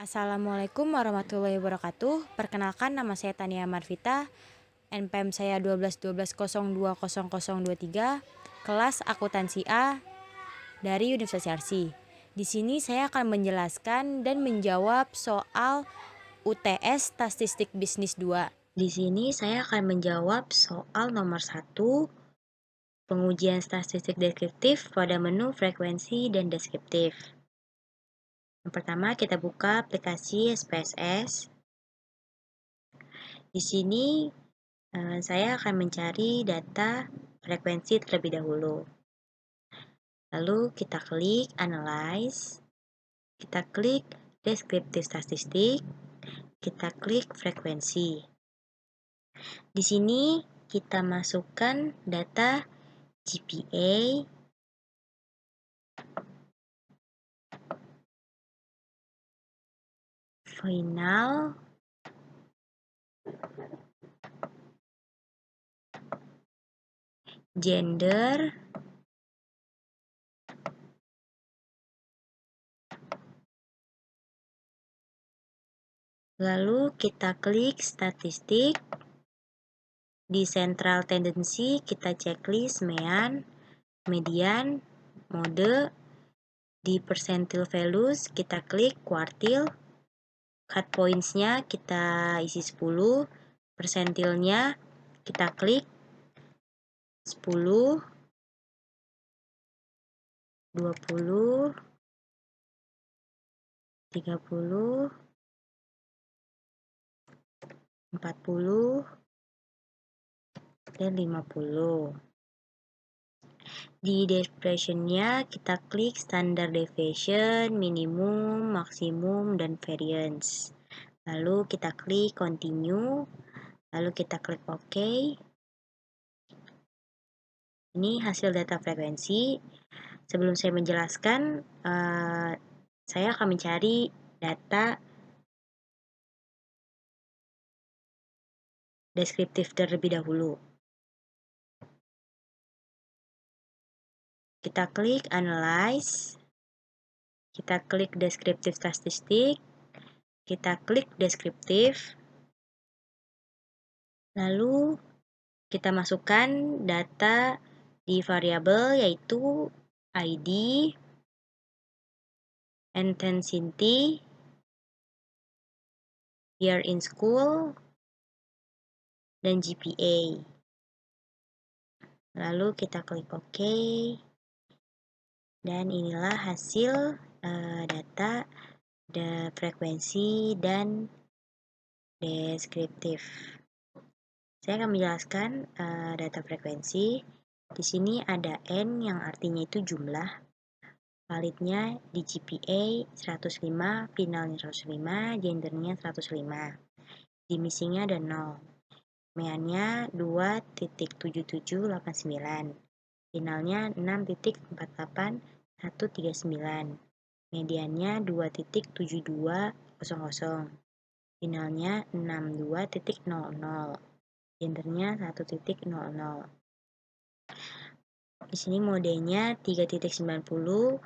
Assalamualaikum warahmatullahi wabarakatuh. Perkenalkan, nama saya Tania Marvita. NPM saya 1212020023, kelas akuntansi A dari Universitas Yarsi. Di sini saya akan menjelaskan dan menjawab soal UTS Statistik Bisnis 2. Di sini saya akan menjawab soal nomor 1, pengujian statistik deskriptif pada menu frekuensi dan deskriptif. Yang pertama, kita buka aplikasi SPSS. Di sini saya akan mencari data frekuensi terlebih dahulu. Lalu kita klik Analyze, kita klik Deskriptif Statistik, kita klik Frekuensi. Di sini kita masukkan data GPA, final, gender, lalu kita klik statistik. Di central tendency kita checklist mean, median, mode. Di percentile values kita klik quartile. Cut points-nya kita isi 10, persentilnya kita klik 10, 20, 30, 40, dan 50. Di deviation-nya kita klik standard deviation, minimum, maksimum, dan variance. Lalu kita klik continue, lalu kita klik OK. Ini hasil data frekuensi. Sebelum saya menjelaskan, saya akan mencari data deskriptif terlebih dahulu. Kita klik Analyze, kita klik Deskriptif Statistik, kita klik Deskriptif, lalu kita masukkan data di variabel yaitu ID, intensity, year in school, dan GPA. Lalu kita klik OK. Dan inilah hasil data frekuensi dan deskriptif. Saya akan menjelaskan data frekuensi. Di sini ada N yang artinya itu jumlah. Validnya di GPA 105, finalnya 105, gendernya 105. Di missingnya ada 0. Meannya 2.7789. Finalnya 6.48.139. Mediannya 2.7200. Finalnya 62.00. Gendernya 1.00. Di sini modenya 3.90.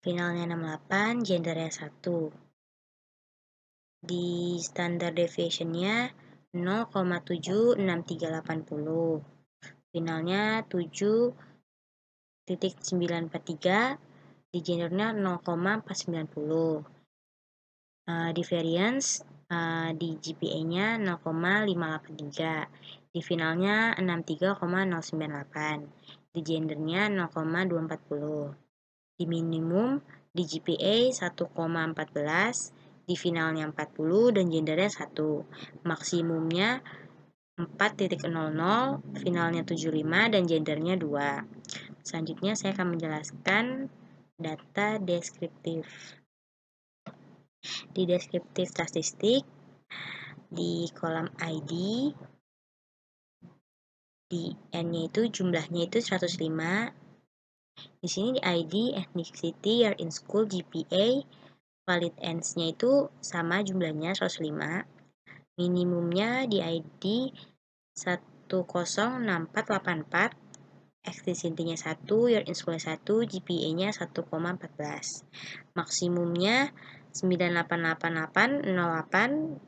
Finalnya 68, gendernya 1. Di standard deviation-nya 0,76380. Finalnya 7.943, di gendernya 0,490. Di variance di GPA-nya 0,583, di finalnya 63,098, di gendernya 0,240. Di minimum di GPA 1,14, di finalnya 40 dan gendernya 1. Maksimumnya 4.00, finalnya 75 dan gendernya 2. Selanjutnya saya akan menjelaskan data deskriptif. Di deskriptif statistik, di kolom ID, di N-nya itu jumlahnya itu 105. Di sini di ID, ethnicity, year in school, GPA, valid ends-nya itu sama jumlahnya 105. Minimumnya di ID 1,06484, ethnicity-nya 1, year in school 1, GPA-nya 1,14. Maksimumnya 98808,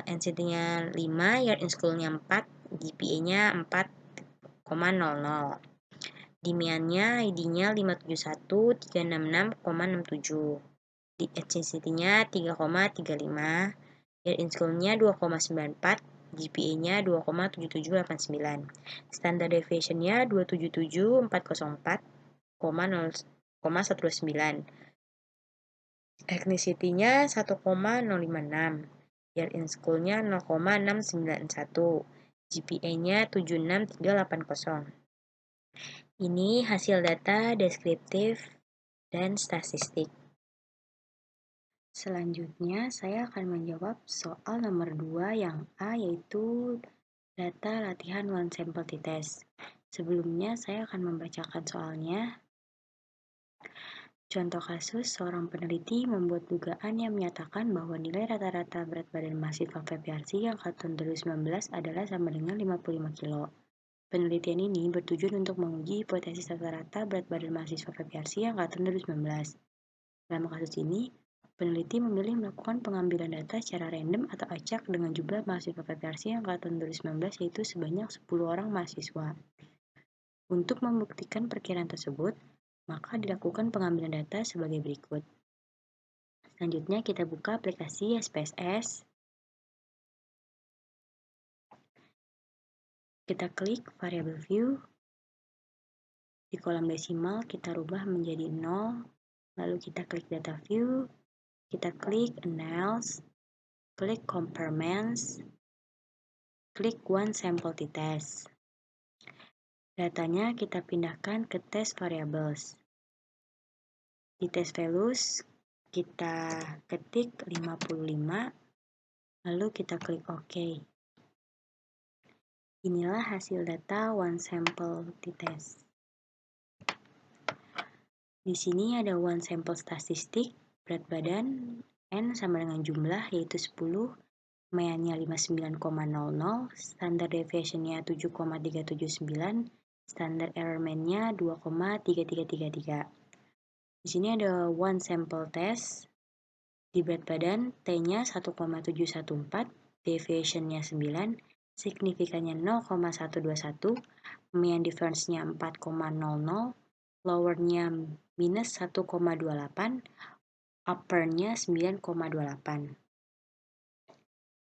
NCT-nya 5, year in school-nya 4, GPA-nya 4,00. Dimiannya ID-nya 5713666,67. Di HCCT-nya 3,35, year in school-nya 2,94, GPA-nya 2,7789. Standard deviation-nya 277404,129. Ethnicity-nya 1,056, year in school-nya 0,691, GPA-nya 76380. Ini hasil data deskriptif dan statistik. Selanjutnya, saya akan menjawab soal nomor 2 yang A, yaitu data latihan one sample t-test. Sebelumnya, saya akan membacakan soalnya. Contoh kasus, seorang peneliti membuat dugaan yang menyatakan bahwa nilai rata-rata berat badan mahasiswa VPRC angkatan 2019 adalah sama dengan 55 kilo. Penelitian ini bertujuan untuk menguji hipotesis rata-rata berat badan mahasiswa VPRC angkatan 2019. Dalam kasus ini, peneliti memilih melakukan pengambilan data secara random atau acak dengan jumlah mahasiswa VPRC angkatan 2019 yaitu sebanyak 10 orang mahasiswa. Untuk membuktikan perkiraan tersebut, maka dilakukan pengambilan data sebagai berikut. Selanjutnya kita buka aplikasi SPSS. Kita klik variable view. Di kolom desimal kita rubah menjadi 0. Lalu kita klik data view. Kita klik analyze. Klik comparements. Klik one sample t-test. Datanya kita pindahkan ke test variables. Di test values kita ketik 55, lalu kita klik OK. Inilah hasil data one sample t-test. Di sini ada one sample statistik, berat badan N sama dengan jumlah yaitu 10, meannya 59,00, standard deviation-nya 7,379, standard error mean-nya 2,3333. Di sini ada one sample test. Di berat badan T-nya 1,714, deviation-nya 9, signifikannya 0,121, mean difference-nya 4,00, lower-nya minus 1,28, upper-nya 9,28.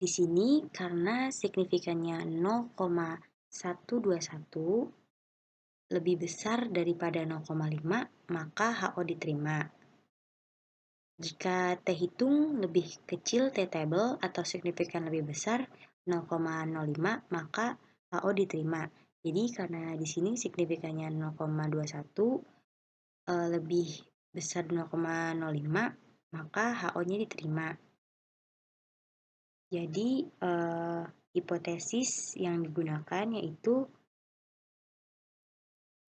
Di sini karena signifikannya 0,121 lebih besar daripada 0,5, maka HO diterima. Jika T hitung lebih kecil T table atau signifikan lebih besar 0,05, maka HO diterima. Jadi karena di sini signifikannya 0,21 lebih besar 0,05, maka HO-nya diterima. Jadi hipotesis yang digunakan yaitu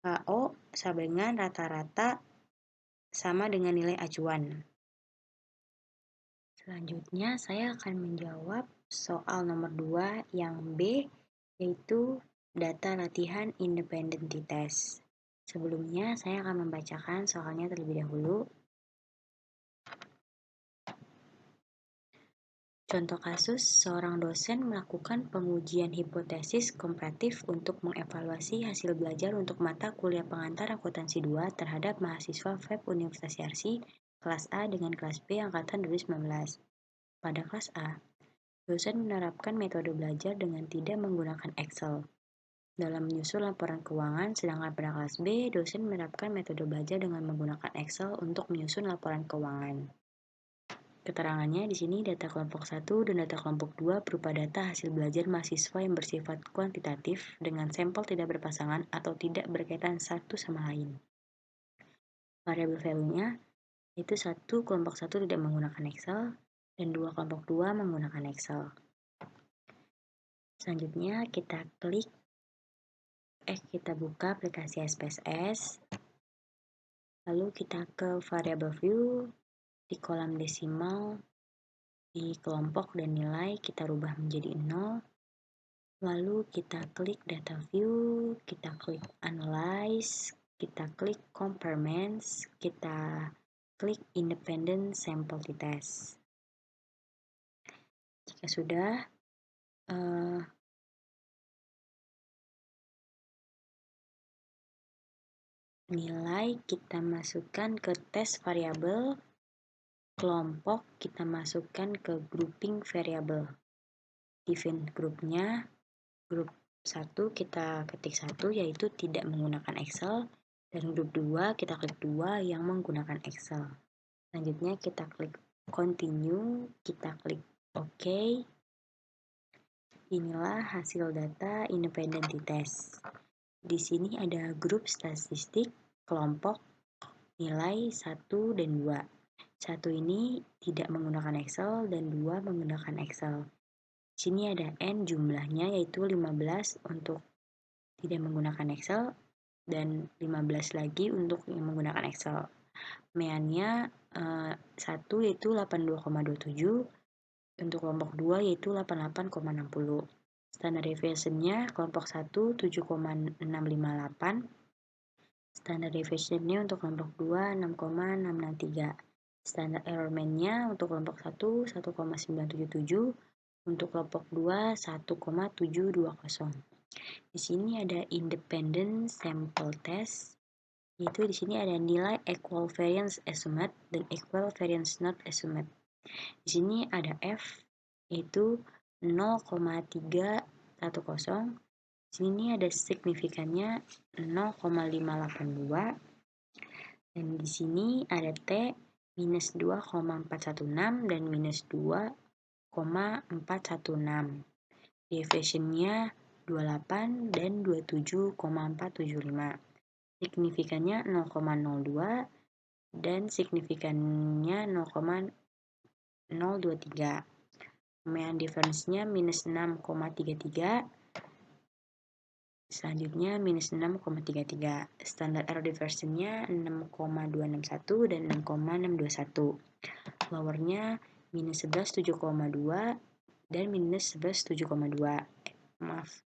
HO sama dengan rata-rata sama dengan nilai acuan. Selanjutnya saya akan menjawab soal nomor 2 yang B, yaitu data latihan independent t-test. Sebelumnya saya akan membacakan soalnya terlebih dahulu. Contoh kasus, seorang dosen melakukan pengujian hipotesis komparatif untuk mengevaluasi hasil belajar untuk mata kuliah pengantar akuntansi 2 terhadap mahasiswa FEB Universitas Yarsi kelas A dengan kelas B angkatan 2019. Pada kelas A, dosen menerapkan metode belajar dengan tidak menggunakan Excel dalam menyusun laporan keuangan, sedangkan pada kelas B, dosen menerapkan metode belajar dengan menggunakan Excel untuk menyusun laporan keuangan. Keterangannya di sini data kelompok 1 dan data kelompok 2 berupa data hasil belajar mahasiswa yang bersifat kuantitatif dengan sampel tidak berpasangan atau tidak berkaitan satu sama lain. Variabel value-nya itu 1 kelompok 1 tidak menggunakan Excel dan 2 kelompok 2 menggunakan Excel. Selanjutnya kita buka aplikasi SPSS. Lalu kita ke variable view. Di kolom desimal, di kelompok dan nilai kita rubah menjadi 0. Lalu kita klik data view, kita klik analyze, kita klik comparements, kita klik Independent Sample T-Test. Jika sudah, nilai kita masukkan ke tes variabel, kelompok kita masukkan ke grouping variabel. Define grupnya, grup 1 kita ketik 1 yaitu tidak menggunakan Excel, dan grup 2 kita klik 2 yang menggunakan Excel. Selanjutnya kita klik continue, kita klik OK. Inilah hasil data independent t-test. Di sini ada grup statistik, kelompok, nilai 1 dan 2. 1 ini tidak menggunakan Excel dan 2 menggunakan Excel. Di sini ada N jumlahnya yaitu 15 untuk tidak menggunakan Excel dan 15 lagi untuk yang menggunakan Excel. Meannya 1 yaitu 82,27, untuk kelompok 2 yaitu 88,60. Standard deviation-nya kelompok 1 7,658. Standard deviation-nya untuk kelompok 2 6,663. Standard error-nya untuk kelompok 1 1,977. Untuk kelompok 2 1,720. Di sini ada independent sample test, yaitu di sini ada nilai equal variance estimate dan equal variance not estimate. Di sini ada F yaitu 0,310. Sini ada signifikannya 0,582 dan di sini ada T minus 2,416 dan minus 2,416. Deviation-nya 28 dan 27,475. Signifikannya 0,02 dan signifikannya 0,023. Pemean difference-nya minus 6,33. Selanjutnya minus 6,33. Standard error diversion-nya 6,261 dan 6,621. Lower-nya minus 11,7,2 dan minus 11,7,2.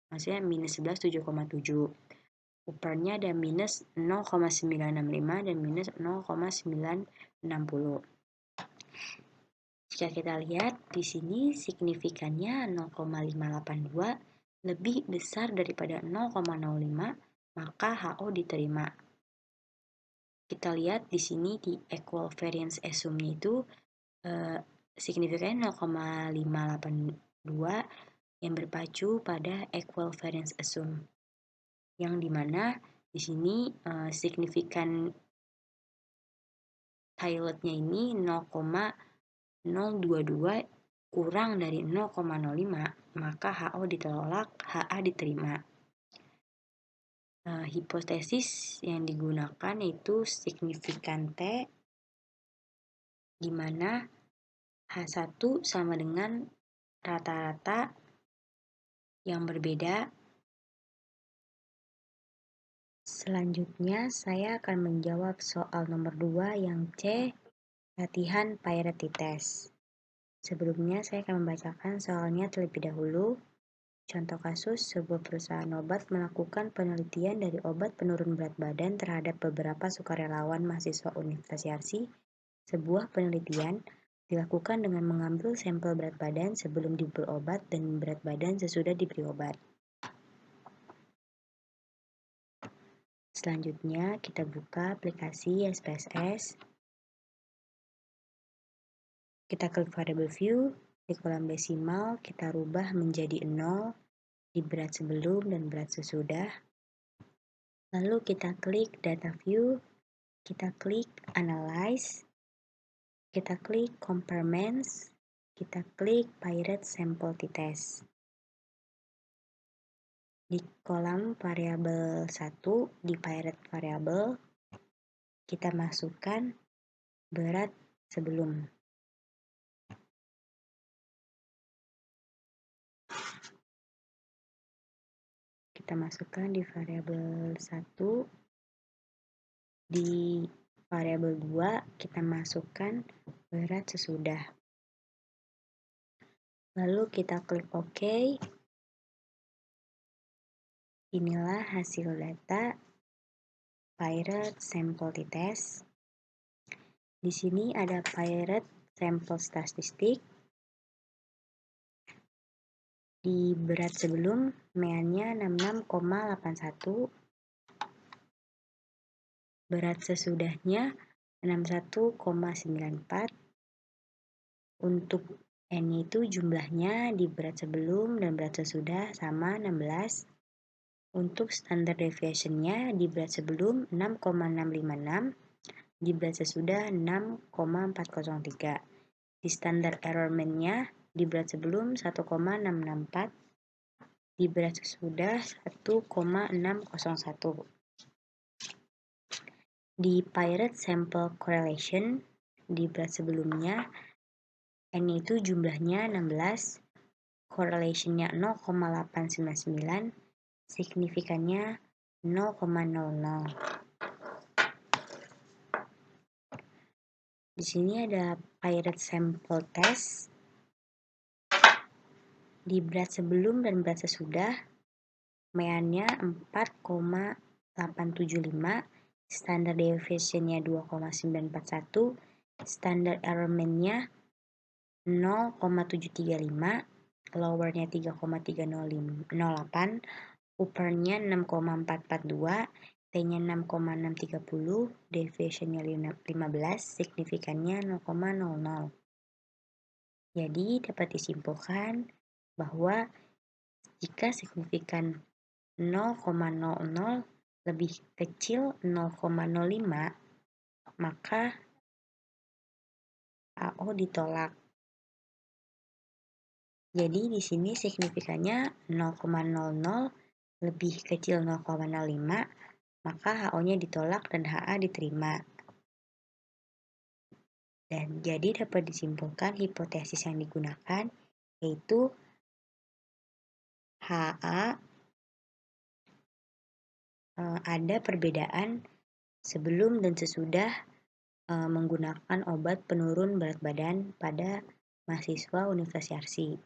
Maksudnya minus 11,7,7. Upper-nya ada minus 0,965 dan minus 0,960. Jika kita lihat di sini signifikannya 0,582 lebih besar daripada 0,05, maka HO diterima. Kita lihat di sini di equal variance assume itu signifikannya 0,582 yang berpacu pada equal variance assume. Yang dimana di sini signifikan pilotnya ini 0,022 kurang dari 0,05, maka HO ditolak, HA diterima. Hipotesis yang digunakan yaitu signifikan T, di mana H1 sama dengan rata-rata yang berbeda. Selanjutnya, saya akan menjawab soal nomor 2 yang C, latihan Pirate Test. Sebelumnya, saya akan membacakan soalnya terlebih dahulu. Contoh kasus, sebuah perusahaan obat melakukan penelitian dari obat penurun berat badan terhadap beberapa sukarelawan mahasiswa Universitas Yarsi. Sebuah penelitian dilakukan dengan mengambil sampel berat badan sebelum diberi obat dan berat badan sesudah diberi obat. Selanjutnya, kita buka aplikasi SPSS. Kita klik variable view, di kolom desimal kita rubah menjadi 0 di berat sebelum dan berat sesudah. Lalu kita klik data view, kita klik analyze, kita klik comparements, kita klik Pirate sample t-test. Di kolom variabel 1 di Pirate variable, kita masukkan berat sebelum. Kita masukkan di variabel 1. Di variabel 2, kita masukkan berat sesudah. Lalu kita klik OK. Inilah hasil data Pirate sample t-test. Di sini ada Pirate sampel statistik. Di berat sebelum, meannya 66,81. Berat sesudahnya 61,94. Untuk N-nya itu jumlahnya di berat sebelum dan berat sesudah sama 16. Untuk standard deviation-nya di berat sebelum 6,656, di berat sesudah 6,403. Di standard error-nya di berat sebelum 1,664, di berat sesudah 1,601. Di Pirate sample correlation, di berat sebelumnya N itu jumlahnya 16, correlation-nya 0,899, signifikannya 0,00. Di sini ada Pirate sample test. Di berat sebelum dan berat sesudah, meannya 4,875, standard deviation-nya 2,941, standard error-nya 0,735, lower-nya 3,308, upper-nya 6,442, T-nya 6,630, deviation-nya 15, signifikannya 0,00. Jadi dapat disimpulkan bahwa jika signifikan 0,00 lebih kecil 0,05, maka AO ditolak. Jadi di sini signifikannya 0,00 lebih kecil 0,05, maka HO-nya ditolak dan HA diterima. Dan jadi dapat disimpulkan hipotesis yang digunakan yaitu HA ada perbedaan sebelum dan sesudah menggunakan obat penurun berat badan pada mahasiswa Universitas Yarsi.